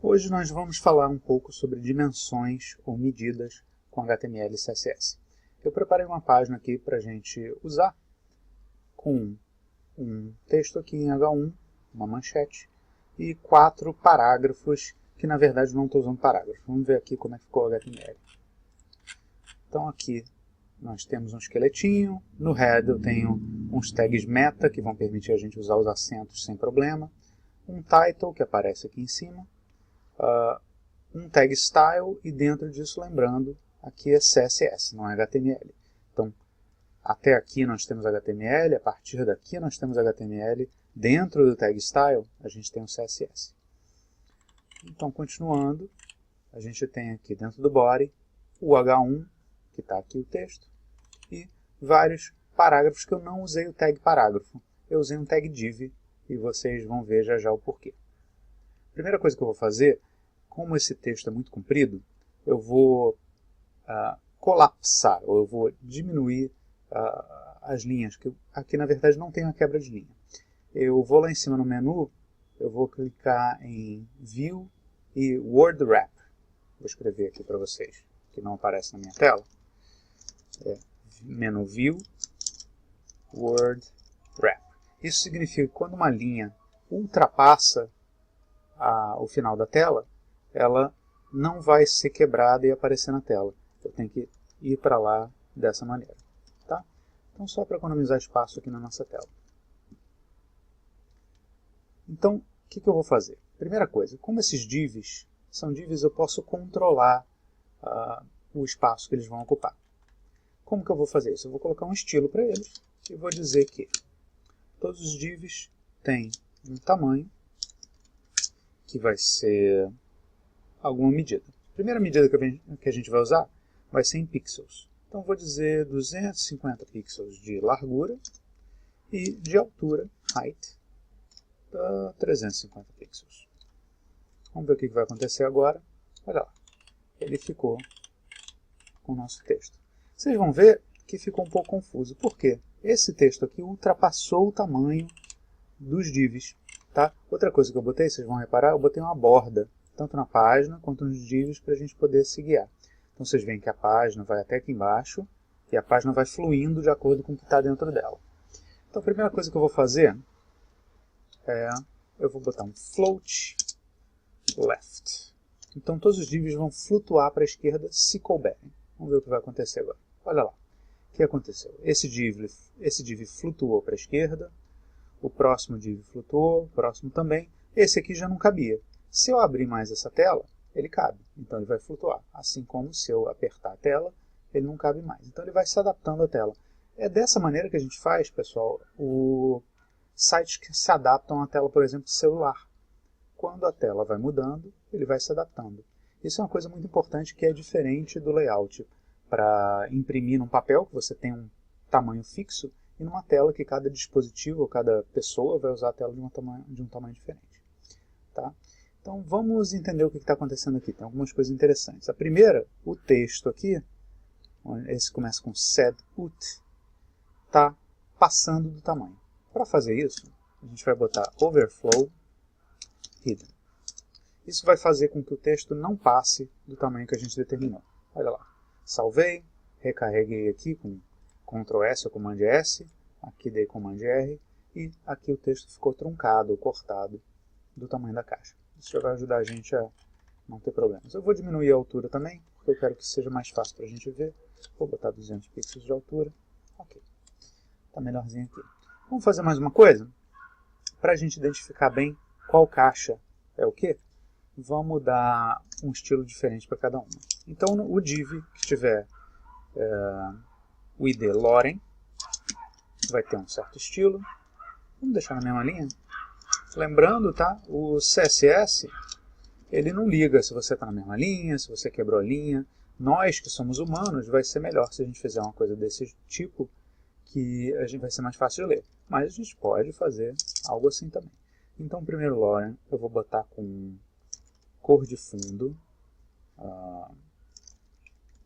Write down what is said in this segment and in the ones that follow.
Hoje nós vamos falar um pouco sobre dimensões ou medidas com HTML e CSS. Eu preparei uma página aqui para a gente usar com um texto aqui em H1, uma manchete, e 4 parágrafos, que na verdade não estou usando parágrafos. Vamos ver aqui como é que ficou o HTML. Então aqui nós temos um esqueletinho, no head eu tenho uns tags meta, que vão permitir a gente usar os acentos sem problema, um title, que aparece aqui em cima, um tag style, e dentro disso, lembrando, aqui é CSS, não é HTML. Então, até aqui nós temos HTML, a partir daqui nós temos HTML, dentro do tag style a gente tem o CSS. Então, continuando, a gente tem aqui dentro do body o H1, que está aqui o texto, e vários parágrafos que eu não usei o tag parágrafo, eu usei um tag div, e vocês vão ver já já o porquê. Primeira coisa que eu vou fazer, como esse texto é muito comprido, eu vou colapsar, ou eu vou diminuir as linhas, que aqui na verdade não tem uma quebra de linha. Eu vou lá em cima no menu, eu vou clicar em View e Word Wrap. Vou escrever aqui para vocês, que não aparece na minha tela. Menu View, Word Wrap. Isso significa que quando uma linha ultrapassa o final da tela, ela não vai ser quebrada e aparecer na tela. Eu tenho que ir para lá dessa maneira. Tá? Então, só para economizar espaço aqui na nossa tela. Então, o que eu vou fazer? Primeira coisa, como esses divs são divs, eu posso controlar o espaço que eles vão ocupar. Como que eu vou fazer isso? Eu vou colocar um estilo para eles e vou dizer que todos os divs têm um tamanho que vai ser alguma medida. A primeira medida que a gente vai usar vai ser em pixels. Então vou dizer 250 pixels de largura e de altura, height, 350 pixels. Vamos ver o que vai acontecer agora. Olha lá, ele ficou com o nosso texto. Vocês vão ver que ficou um pouco confuso. Por quê? Esse texto aqui ultrapassou o tamanho dos divs. Tá? Outra coisa que eu botei, vocês vão reparar, eu botei uma borda, tanto na página quanto nos divs, para a gente poder se guiar. Então vocês veem que a página vai até aqui embaixo, e a página vai fluindo de acordo com o que está dentro dela. Então a primeira coisa que eu vou fazer eu vou botar um float left. Então todos os divs vão flutuar para a esquerda se couberem. Vamos ver o que vai acontecer agora. Olha lá. O que aconteceu? Esse div flutuou para a esquerda, o próximo div flutuou, o próximo também. Esse aqui já não cabia. Se eu abrir mais essa tela, ele cabe. Então ele vai flutuar. Assim como se eu apertar a tela, ele não cabe mais. Então ele vai se adaptando à tela. É dessa maneira que a gente faz, pessoal, o sites que se adaptam à tela, por exemplo, celular. Quando a tela vai mudando, ele vai se adaptando. Isso é uma coisa muito importante que é diferente do layout. Para imprimir num papel, que você tem um tamanho fixo, e numa tela que cada dispositivo ou cada pessoa vai usar a tela de um tamanho diferente. Tá? Então vamos entender o que está acontecendo aqui. Tem algumas coisas interessantes. A primeira, o texto aqui, esse começa com setPut, está passando do tamanho. Para fazer isso, a gente vai botar overflow hidden. Isso vai fazer com que o texto não passe do tamanho que a gente determinou. Olha lá. Salvei, recarreguei aqui com Ctrl S ou Command S, aqui dei Command R, e aqui o texto ficou truncado ou cortado do tamanho da caixa. Isso já vai ajudar a gente a não ter problemas. Eu vou diminuir a altura também, porque eu quero que seja mais fácil para a gente ver. Vou botar 200 pixels de altura. Ok. Está melhorzinho aqui. Vamos fazer mais uma coisa? Para a gente identificar bem qual caixa é o quê? Vamos dar um estilo diferente para cada uma. Então, o div que tiver o id Loren vai ter um certo estilo. Vamos deixar na mesma linha. Lembrando, tá? O CSS, ele não liga se você está na mesma linha, se você quebrou a linha. Nós que somos humanos, vai ser melhor se a gente fizer uma coisa desse tipo, que a gente vai ser mais fácil de ler. Mas a gente pode fazer algo assim também. Então, primeiro Loren, eu vou botar com cor de fundo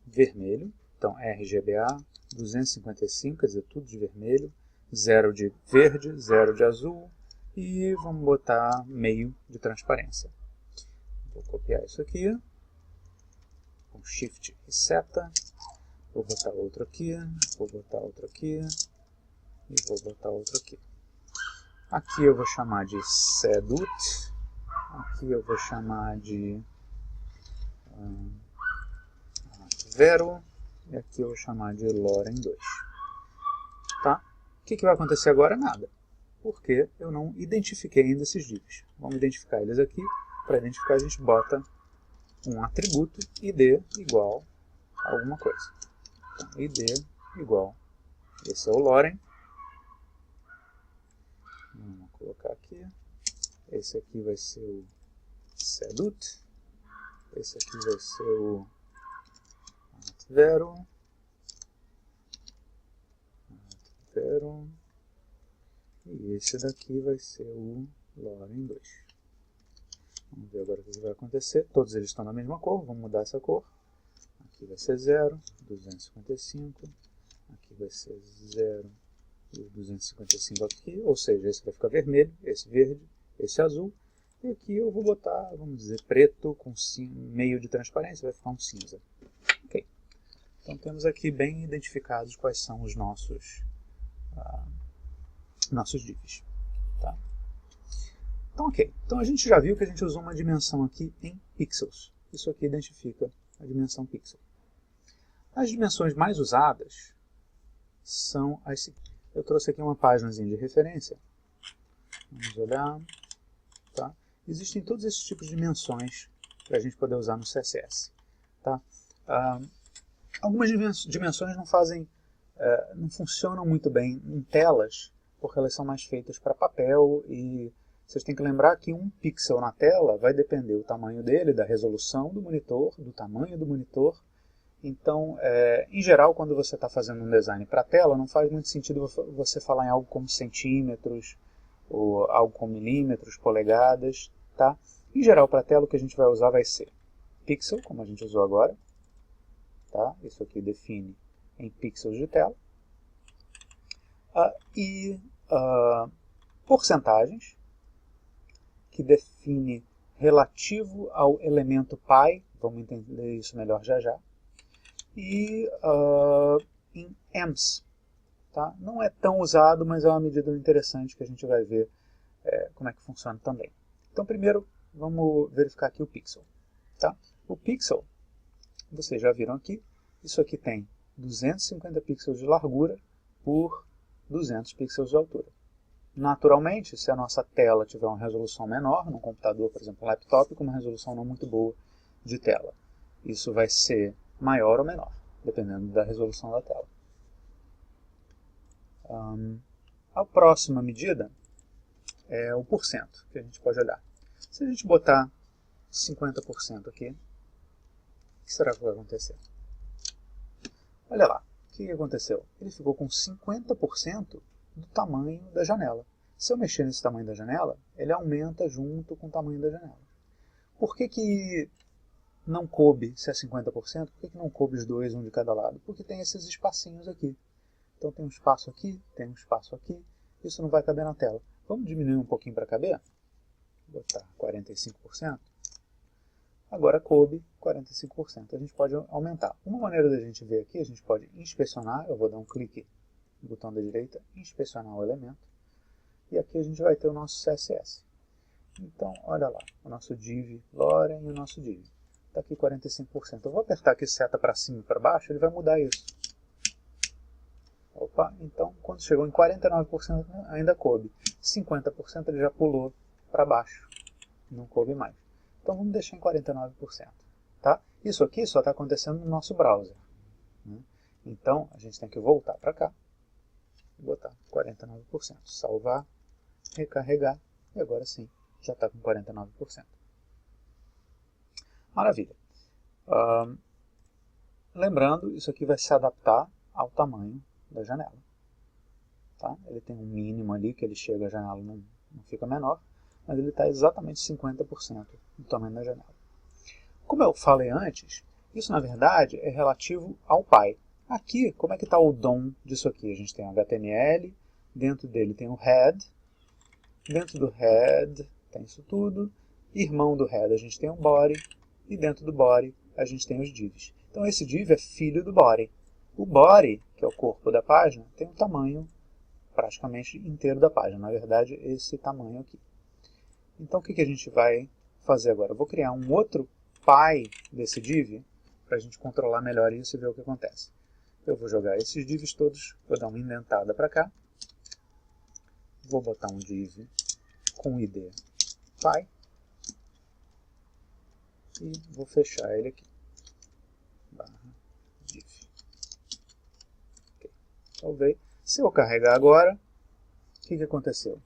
vermelho. Então, RGBA 255, quer dizer, tudo de vermelho. 0 de verde, 0 de azul. E vamos botar meio de transparência. Vou copiar isso aqui, com Shift e seta, vou botar outro aqui, vou botar outro aqui, e vou botar outro aqui. Aqui eu vou chamar de Sedut, aqui eu vou chamar de Vero, e aqui eu vou chamar de Loren2. Tá? O que vai acontecer agora? Nada, porque eu não identifiquei ainda esses divs. Vamos identificar eles aqui. Para identificar a gente bota um atributo id igual a alguma coisa. Então, id igual, esse é o Loren. Vamos colocar aqui. Esse aqui vai ser o Sedut. Esse aqui vai ser o Vero. E esse daqui vai ser o Loren2. Vamos ver agora o que vai acontecer. Todos eles estão na mesma cor, vamos mudar essa cor. Aqui vai ser 0, 255. Aqui vai ser 0 e 255 aqui. Ou seja, esse vai ficar vermelho, esse verde, esse azul. E aqui eu vou botar, vamos dizer, preto com meio de transparência, vai ficar um cinza. Ok. Então temos aqui bem identificados quais são os nossos divs. Tá? Então, ok. Então a gente já viu que a gente usou uma dimensão aqui em pixels. Isso aqui identifica a dimensão pixel. As dimensões mais usadas são as seguintes. Eu trouxe aqui uma páginazinha de referência. Vamos olhar. Tá? Existem todos esses tipos de dimensões para a gente poder usar no CSS. Tá? Algumas dimensões não funcionam muito bem em telas, porque elas são mais feitas para papel, e vocês têm que lembrar que um pixel na tela vai depender do tamanho dele, da resolução do monitor, do tamanho do monitor. Então, em geral, quando você está fazendo um design para tela, não faz muito sentido você falar em algo como centímetros, ou algo como milímetros, polegadas. Tá? Em geral, para tela, o que a gente vai usar vai ser pixel, como a gente usou agora. Tá? Isso aqui define em pixels de tela. E porcentagens, que define relativo ao elemento π, vamos entender isso melhor já já, e em ems. Tá? Não é tão usado, mas é uma medida interessante que a gente vai ver como é que funciona também. Então primeiro vamos verificar aqui o pixel. Tá? O pixel, vocês já viram aqui, isso aqui tem 250 pixels de largura por 200 pixels de altura. Naturalmente, se a nossa tela tiver uma resolução menor, num computador, por exemplo, um laptop, com uma resolução não muito boa de tela, isso vai ser maior ou menor, dependendo da resolução da tela. A próxima medida é o porcento, que a gente pode olhar. Se a gente botar 50% aqui, o que será que vai acontecer? Olha lá, o que aconteceu? Ele ficou com 50% do tamanho da janela. Se eu mexer nesse tamanho da janela, ele aumenta junto com o tamanho da janela. Por que não coube, se é 50%, por que não coube os dois, um de cada lado? Porque tem esses espacinhos aqui. Então tem um espaço aqui, tem um espaço aqui, isso não vai caber na tela. Vamos diminuir um pouquinho para caber? Vou botar 45%. Agora coube 45%. A gente pode aumentar. Uma maneira da gente ver aqui, a gente pode inspecionar. Eu vou dar um clique no botão da direita, inspecionar o elemento. E aqui a gente vai ter o nosso CSS. Então, olha lá, o nosso div Loren e o nosso div. Está aqui 45%. Eu vou apertar aqui seta para cima e para baixo, ele vai mudar isso. Opa, então quando chegou em 49% ainda coube. 50% ele já pulou para baixo. Não coube mais. Então vamos deixar em 49%. Tá? Isso aqui só está acontecendo no nosso browser. Né? Então a gente tem que voltar para cá e botar 49%. Salvar, recarregar e agora sim já está com 49%. Maravilha. Lembrando, isso aqui vai se adaptar ao tamanho da janela. Tá? Ele tem um mínimo ali que ele chega, a janela não fica menor, mas ele está exatamente 50% do tamanho da janela. Como eu falei antes, isso na verdade é relativo ao π. Aqui, como é que está o DOM disso aqui? A gente tem o HTML, dentro dele tem o head, dentro do head tem isso tudo, irmão do head a gente tem o body, e dentro do body a gente tem os divs. Então esse div é filho do body. O body, que é o corpo da página, tem um tamanho praticamente inteiro da página, na verdade esse tamanho aqui. Então o que a gente vai fazer agora? Eu vou criar um outro py desse div para a gente controlar melhor isso e ver o que acontece. Eu vou jogar esses divs todos, vou dar uma indentada para cá, vou botar um div com id py e vou fechar ele aqui. Div. Okay. Salvei. Se eu carregar agora, o que aconteceu?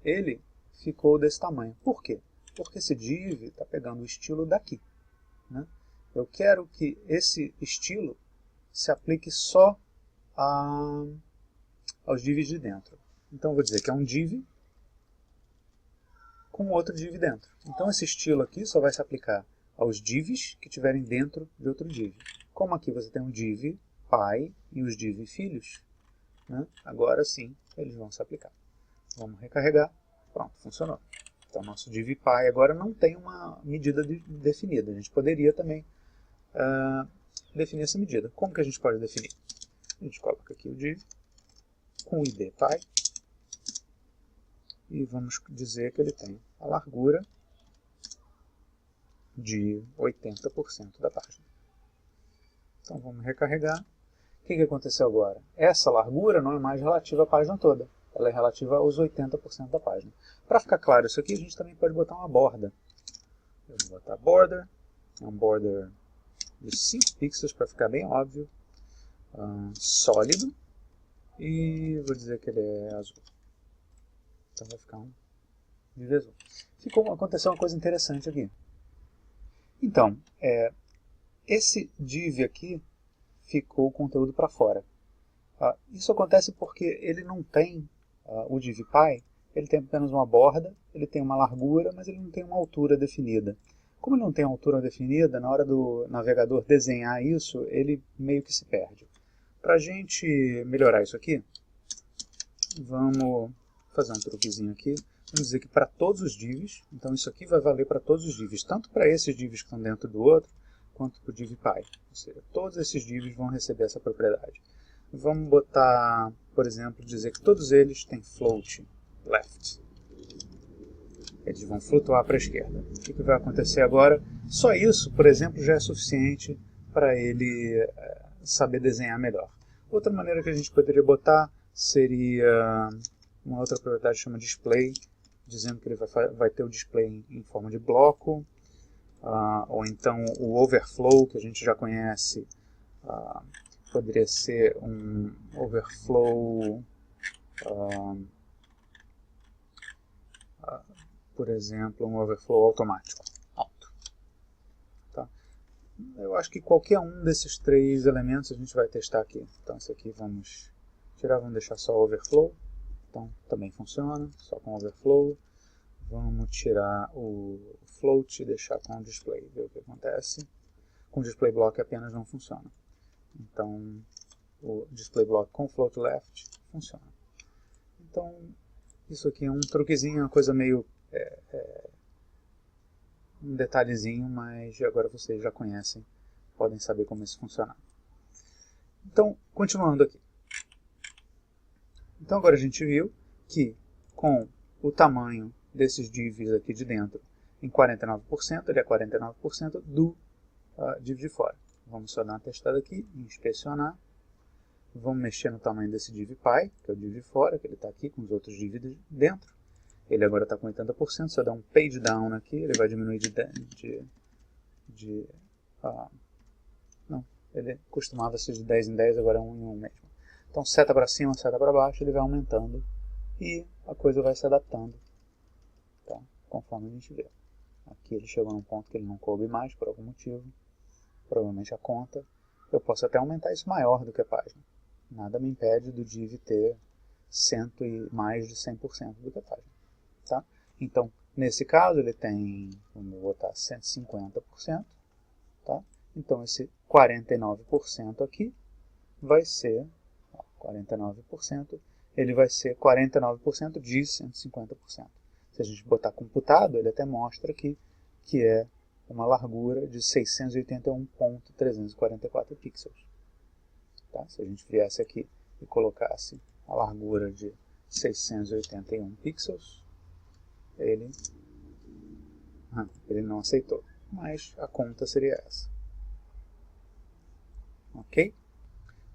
Ele ficou desse tamanho. Por quê? Porque esse div está pegando o estilo daqui, né? Eu quero que esse estilo se aplique só aos divs de dentro. Então eu vou dizer que é um div com outro div dentro. Então esse estilo aqui só vai se aplicar aos divs que estiverem dentro de outro div. Como aqui você tem um div pai e os div filhos, né? Agora sim eles vão se aplicar. Vamos recarregar. Pronto, funcionou. Então nosso div pai agora não tem uma medida definida. A gente poderia também definir essa medida. Como que a gente pode definir? A gente coloca aqui o div com id pai e vamos dizer que ele tem a largura de 80% da página. Então vamos recarregar. O que aconteceu agora? Essa largura não é mais relativa à página toda, ela é relativa aos 80% da página. Para ficar claro isso aqui, a gente também pode botar uma borda. Eu vou botar border, é um border de 5 pixels para ficar bem óbvio, sólido, e vou dizer que ele é azul. Então vai ficar um div azul. Aconteceu uma coisa interessante aqui. Então, esse div aqui ficou o conteúdo para fora. Isso acontece porque ele não tem o div pai, ele tem apenas uma borda, ele tem uma largura, mas ele não tem uma altura definida. Como ele não tem altura definida, na hora do navegador desenhar isso, ele meio que se perde. Para a gente melhorar isso aqui, vamos fazer um truquezinho aqui. Vamos dizer que para todos os divs, então isso aqui vai valer para todos os divs, tanto para esses divs que estão dentro do outro, quanto para o div pai. Ou seja, todos esses divs vão receber essa propriedade. Vamos botar, por exemplo, dizer que todos eles têm float left. Eles vão flutuar para a esquerda. O que vai acontecer agora? Só isso, por exemplo, já é suficiente para ele saber desenhar melhor. Outra maneira que a gente poderia botar seria uma outra propriedade que chama display, dizendo que ele vai ter o display em forma de bloco, ou então o overflow, que a gente já conhece, poderia ser um overflow, por exemplo, um overflow automático. Tá? Eu acho que qualquer um desses 3 elementos a gente vai testar aqui. Então esse aqui vamos tirar, vamos deixar só overflow. Então também funciona, só com overflow. Vamos tirar o float e deixar com o display, ver o que acontece. Com o display block apenas não funciona. Então o display block com float left funciona. Então isso aqui é um truquezinho, uma coisa meio um detalhezinho, mas agora vocês já conhecem, podem saber como isso funciona. Então, continuando aqui. Então agora a gente viu que com o tamanho desses divs aqui de dentro em 49%, ele é 49% do div de fora. Vamos só dar uma testada aqui, inspecionar. Vamos mexer no tamanho desse div pai, que é o div de fora, que ele está aqui com os outros divs dentro. Ele agora está com 80%, se eu dar um page down aqui, ele vai diminuir não, ele costumava ser de 10 em 10, agora é 1 em 1 mesmo. Então seta para cima, seta para baixo, ele vai aumentando e a coisa vai se adaptando, tá? Conforme a gente vê. Aqui ele chegou num ponto que ele não coube mais por algum motivo, provavelmente a conta. Eu posso até aumentar isso maior do que a página. Nada me impede do div ter mais de 100% do que a página. Tá? Então, nesse caso, ele tem, vamos botar 150%. Tá? Então, esse 49% aqui vai ser 49%, ele vai ser 49% de 150%. Se a gente botar computado, ele até mostra aqui que é uma largura de 681.344 pixels. Tá? Se a gente viesse aqui e colocasse a largura de 681 pixels, ele não aceitou, mas a conta seria essa. Ok?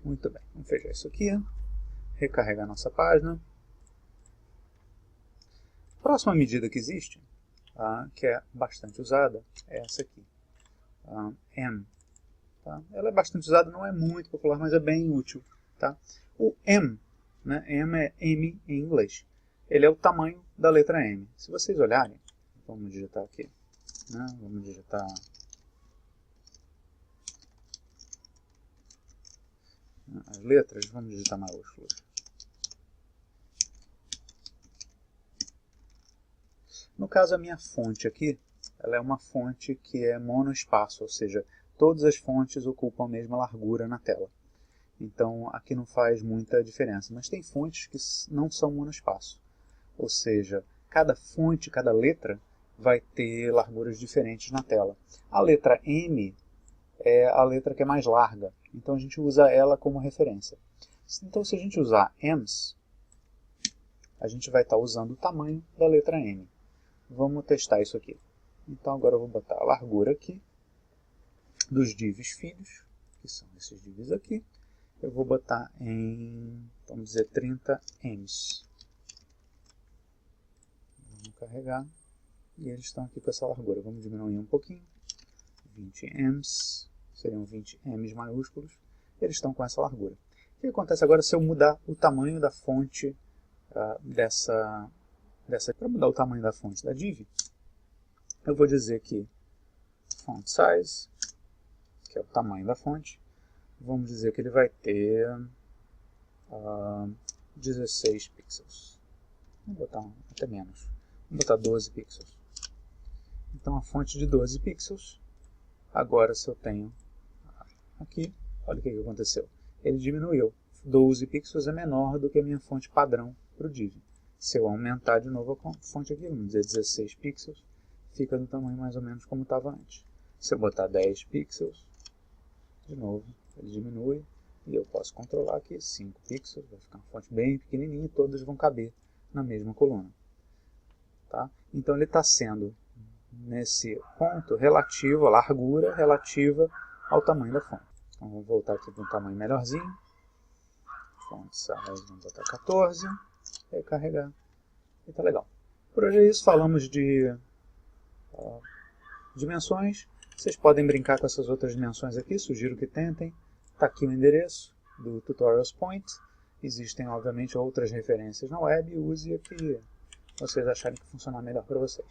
Muito bem, vamos fechar isso aqui, recarregar nossa página. Próxima medida que existe, que é bastante usada, é essa aqui, M. Tá? Ela é bastante usada, não é muito popular, mas é bem útil. Tá? O M, né? M é M em inglês, ele é o tamanho da letra M. Se vocês olharem, vamos digitar aqui, né? Vamos digitar as letras, vamos digitar maiúsculas. No caso, a minha fonte aqui, ela é uma fonte que é monoespaço, ou seja, todas as fontes ocupam a mesma largura na tela. Então, aqui não faz muita diferença. Mas tem fontes que não são monoespaço, ou seja, cada fonte, cada letra vai ter larguras diferentes na tela. A letra M é a letra que é mais larga, então a gente usa ela como referência. Então, se a gente usar Ms, a gente vai estar usando o tamanho da letra M. Vamos testar isso aqui. Então agora eu vou botar a largura aqui dos divs filhos, que são esses divs aqui. Eu vou botar em, vamos dizer, 30 ms. Vamos carregar. E eles estão aqui com essa largura. Vamos diminuir um pouquinho. 20 ms, seriam 20 ms maiúsculos. Eles estão com essa largura. O que acontece agora se eu mudar o tamanho da fonte para mudar o tamanho da fonte da div, eu vou dizer que font size, que é o tamanho da fonte, vamos dizer que ele vai ter 16 pixels. Vou botar até menos. Vou botar 12 pixels. Então a fonte de 12 pixels, agora se eu tenho aqui, olha o que aconteceu. Ele diminuiu. 12 pixels é menor do que a minha fonte padrão para o div. Se eu aumentar de novo a fonte aqui, vamos dizer 16 pixels, fica no tamanho mais ou menos como estava antes. Se eu botar 10 pixels, de novo, ele diminui, e eu posso controlar aqui 5 pixels, vai ficar uma fonte bem pequenininha e todas vão caber na mesma coluna. Tá? Então ele está sendo, nesse ponto, relativo, a largura relativa ao tamanho da fonte. Então vamos voltar aqui para um tamanho melhorzinho. Font size, vamos botar 14. Recarregar. E tá legal. Por hoje é isso. Falamos de dimensões. Vocês podem brincar com essas outras dimensões aqui. Sugiro que tentem. Está aqui o endereço do Tutorials Point. Existem, obviamente, outras referências na web. Use a que vocês acharem que funcionar melhor para vocês.